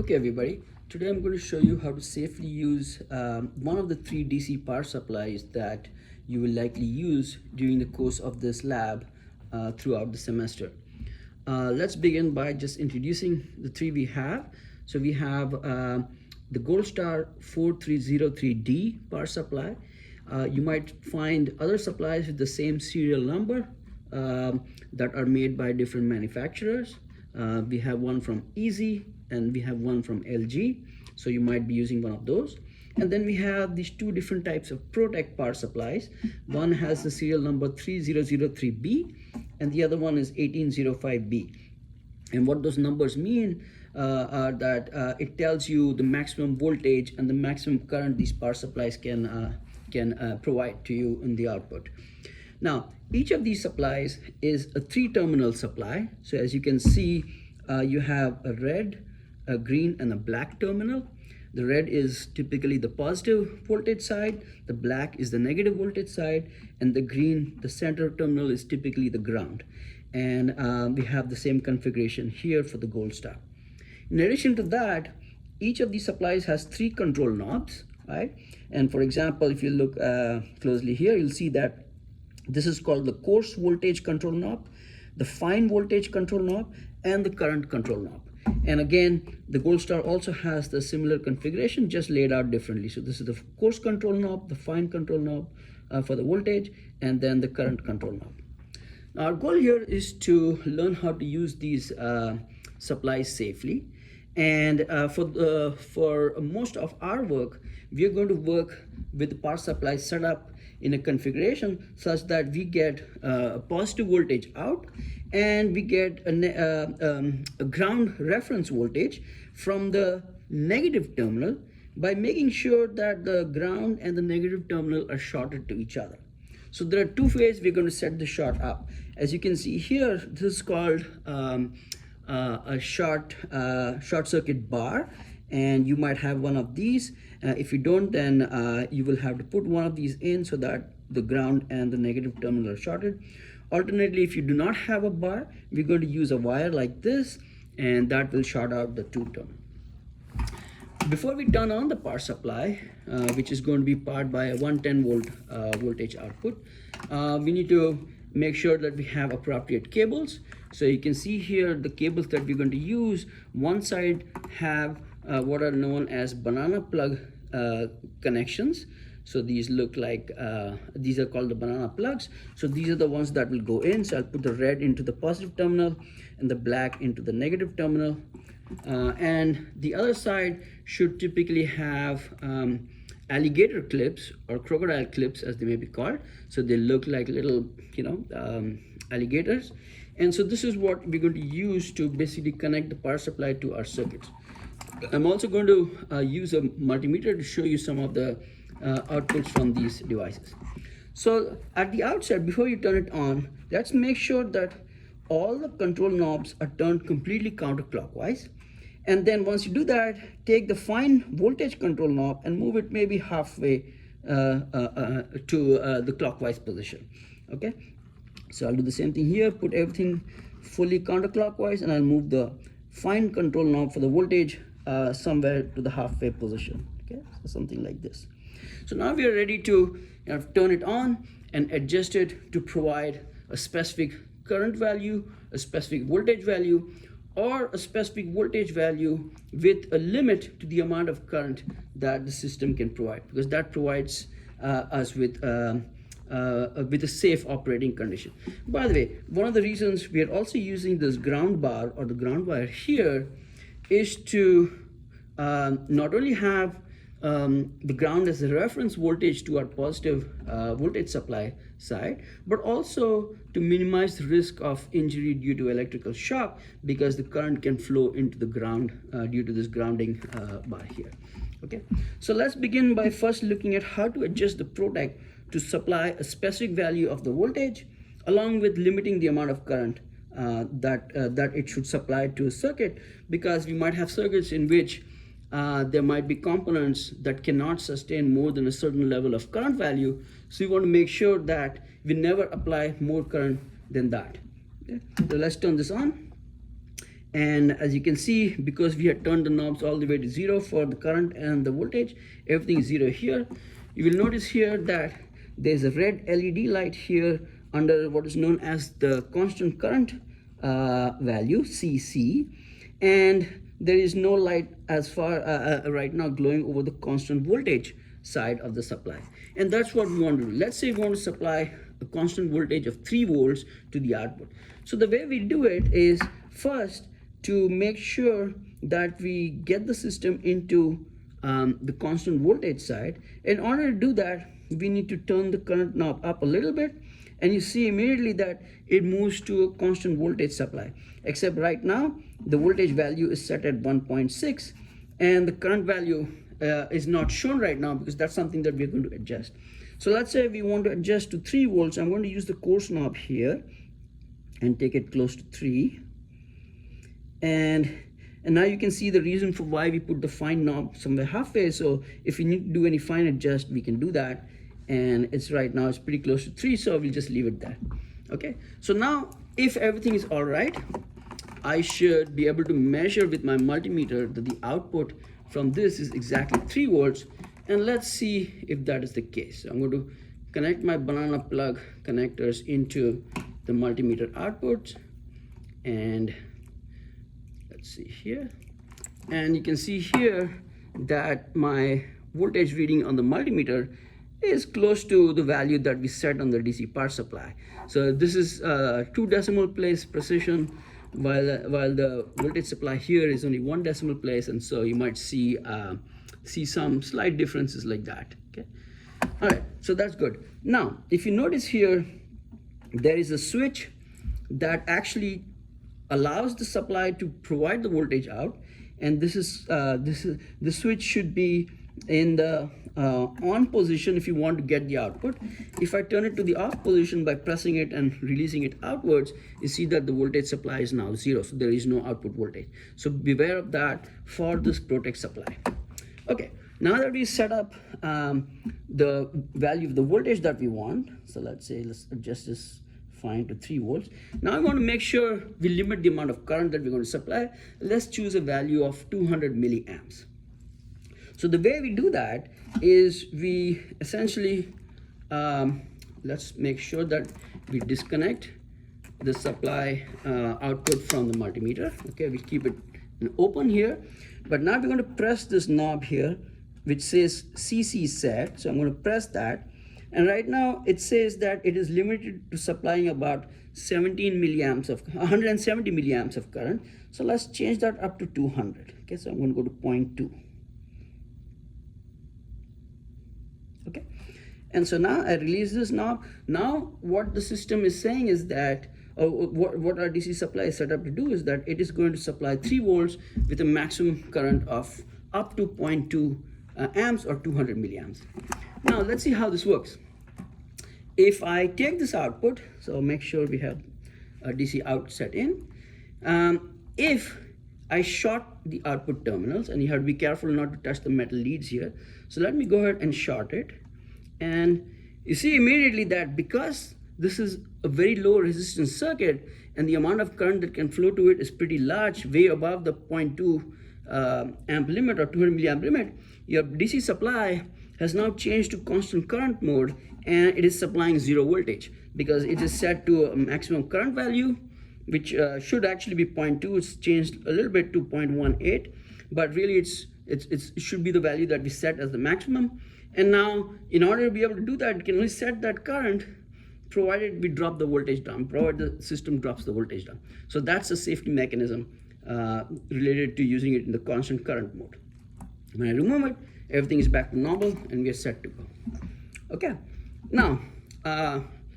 Okay, everybody, today I'm going to show you how to safely use one of the three DC power supplies that you will likely use during the course of this lab throughout the semester. Let's begin by just introducing the three we have. So we have the Gold Star 4303D power supply. You might find other supplies with the same serial number that are made by different manufacturers. We have one from Easy and we have one from LG, so you might be using one of those. And then we have these two different types of Protect power supplies. One has the serial number 3003B and the other one is 1805B. And what those numbers mean are that it tells you the maximum voltage and the maximum current these power supplies can provide to you in the output. Now, each of these supplies is a three-terminal supply. So as you can see, you have a red, a green, and a black terminal. The red is typically the positive voltage side, the black is the negative voltage side, and the green, the center terminal, is typically the ground. And we have the same configuration here for the Gold Star. In addition to that, each of these supplies has three control knobs, right? And for example, if you look closely here, you'll see that this is called the coarse voltage control knob, the fine voltage control knob, and the current control knob. And again, the Gold Star also has the similar configuration, just laid out differently. So this is the coarse control knob, the fine control knob for the voltage, and then the current control knob. Now, our goal here is to learn how to use these supplies safely. And for most of our work, we are going to work with the power supply set up in a configuration such that we get a positive voltage out and we get a ground reference voltage from the negative terminal by making sure that the ground and the negative terminal are shorted to each other. So there are two ways we're going to set the short up. As you can see here, this is called a short circuit bar, and you might have one of these. If you don't, then you will have to put one of these in so that the ground and the negative terminal are shorted. Alternately, if you do not have a bar, we're going to use a wire like this, and that will short out the two terminals. Before we turn on the power supply, which is going to be powered by a 110 volt voltage output, we need to make sure that we have appropriate cables. So you can see here the cables that we're going to use. One side have what are known as banana plug connections. So these look like, these are called the banana plugs. So these are the ones that will go in. So I'll put the red into the positive terminal and the black into the negative terminal. And the other side should typically have alligator clips or crocodile clips, as they may be called. So they look like little, alligators. And so this is what we're going to use to basically connect the power supply to our circuits. I'm also going to use a multimeter to show you some of the outputs from these devices. So at the outset, before you turn it on, let's make sure that all the control knobs are turned completely counterclockwise. And then once you do that, take the fine voltage control knob and move it maybe halfway to the clockwise position. Okay, so I'll do the same thing here, put everything fully counterclockwise, and I'll move the fine control knob for the voltage somewhere to the halfway position. Okay, so something like this. So now we are ready to turn it on and adjust it to provide a specific current value, a specific voltage value, or a specific voltage value with a limit to the amount of current that the system can provide, because that provides us with a safe operating condition. By the way, one of the reasons we are also using this ground bar or the ground wire here is to not only have the ground as a reference voltage to our positive voltage supply side, but also to minimize the risk of injury due to electrical shock, because the current can flow into the ground due to this grounding bar here. Okay, so let's begin by first looking at how to adjust the Protect to supply a specific value of the voltage, along with limiting the amount of current that it should supply to a circuit, because we might have circuits in which there might be components that cannot sustain more than a certain level of current value. So we want to make sure that we never apply more current than that. Okay? So let's turn this on. And as you can see, because we had turned the knobs all the way to 0 for the current and the voltage, everything is 0 here. You will notice here that there's a red LED light here under what is known as the constant current value, CC, and there is no light as far right now glowing over the constant voltage side of the supply. And that's what we want to do. Let's say we want to supply a constant voltage of 3 volts to the output. So the way we do it is, first, to make sure that we get the system into the constant voltage side. In order to do that, we need to turn the current knob up a little bit, and you see immediately that it moves to a constant voltage supply. Except right now, the voltage value is set at 1.6, and the current value is not shown right now because that's something that we're going to adjust. So let's say we want to adjust to 3 volts. I'm going to use the coarse knob here and take it close to 3. And now you can see the reason for why we put the fine knob somewhere halfway. So if we need to do any fine adjust, we can do that. And it's right now, it's pretty close to 3, so we'll just leave it there. Okay, so now if everything is all right, I should be able to measure with my multimeter that the output from this is exactly 3 volts. And let's see if that is the case. So I'm going to connect my banana plug connectors into the multimeter output, and let's see here, and you can see here that my voltage reading on the multimeter is close to the value that we set on the DC power supply. So this is 2 decimal place precision, while the voltage supply here is only 1 decimal place, and so you might see some slight differences like that. Okay, all right, so that's good. Now if you notice here, there is a switch that actually allows the supply to provide the voltage out, and this is the switch should be in the on position if you want to get the output. If I turn it to the off position by pressing it and releasing it outwards, you see that the voltage supply is now 0, so there is no output voltage. So beware of that for this Protect supply. Okay, now that we set up the value of the voltage that we want, so let's adjust this fine to 3 volts. Now I want to make sure we limit the amount of current that we're going to supply. Let's choose a value of 200 milliamps. So the way we do that is we essentially, let's make sure that we disconnect the supply output from the multimeter. Okay, we keep it open here, but now we're going to press this knob here which says CC set. So I'm going to press that, and right now it says that it is limited to supplying about 170 milliamps of current. So let's change that up to 200. Okay, so I'm going to go to 0.2. Okay, and so now I release this knob. Now what the system is saying is that, what our DC supply is set up to do is that it is going to supply 3 volts with a maximum current of up to 0.2 amps or 200 milliamps. Now let's see how this works. If I take this output, so make sure we have a DC out set in. If I short the output terminals, and you have to be careful not to touch the metal leads here. So let me go ahead and short it. And you see immediately that because this is a very low resistance circuit and the amount of current that can flow to it is pretty large, way above the 0.2 amp limit or 200 milliamp limit, your DC supply has now changed to constant current mode, and it is supplying 0 voltage because it is set to a maximum current value, which should actually be 0.2. It's changed a little bit to 0.18, but really it should be the value that we set as the maximum. And now in order to be able to do that, you can only set that current provided we drop the voltage down, provided the system drops the voltage down. So that's a safety mechanism related to using it in the constant current mode. When I remove it, everything is back to normal and we are set to go. Okay, now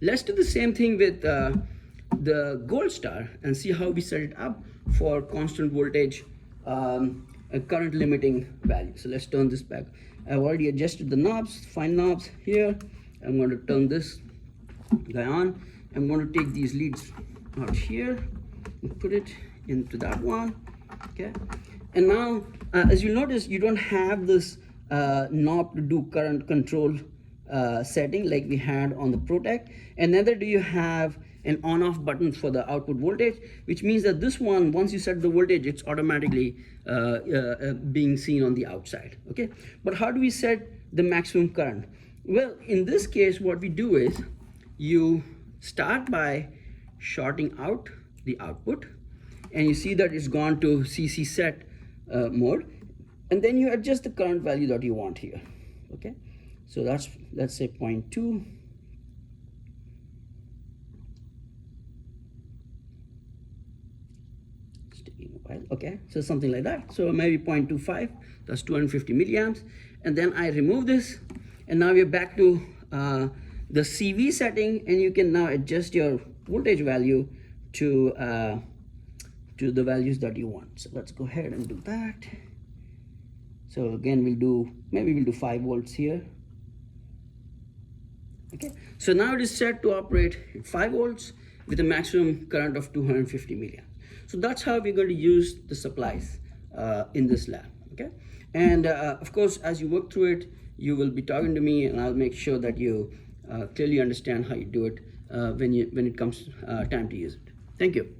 let's do the same thing with the Gold Star and see how we set it up for constant voltage a current limiting value. So let's turn this back. I've already adjusted the knobs, fine knobs here. I'm going to turn this guy on. I'm going to take these leads out here and put it into that one. Okay, and now as you notice, you don't have this knob to do current control setting like we had on the Protect, and neither do you have an on-off button for the output voltage, which means that this one, once you set the voltage, it's automatically being seen on the outside, okay? But how do we set the maximum current? Well, in this case, what we do is you start by shorting out the output, and you see that it's gone to CC set mode, and then you adjust the current value that you want here, okay? So that's, let's say 0.2. It's taking a while, okay? So something like that. So maybe 0.25, that's 250 milliamps. And then I remove this, and now we're back to the CV setting, and you can now adjust your voltage value to the values that you want. So let's go ahead and do that. So again, maybe we'll do 5 volts here. Okay, so now it is set to operate at 5 volts with a maximum current of 250 milliamps. So that's how we're going to use the supplies in this lab. Okay, and of course, as you work through it, you will be talking to me, and I'll make sure that you clearly understand how you do it when it comes time to use it. Thank you.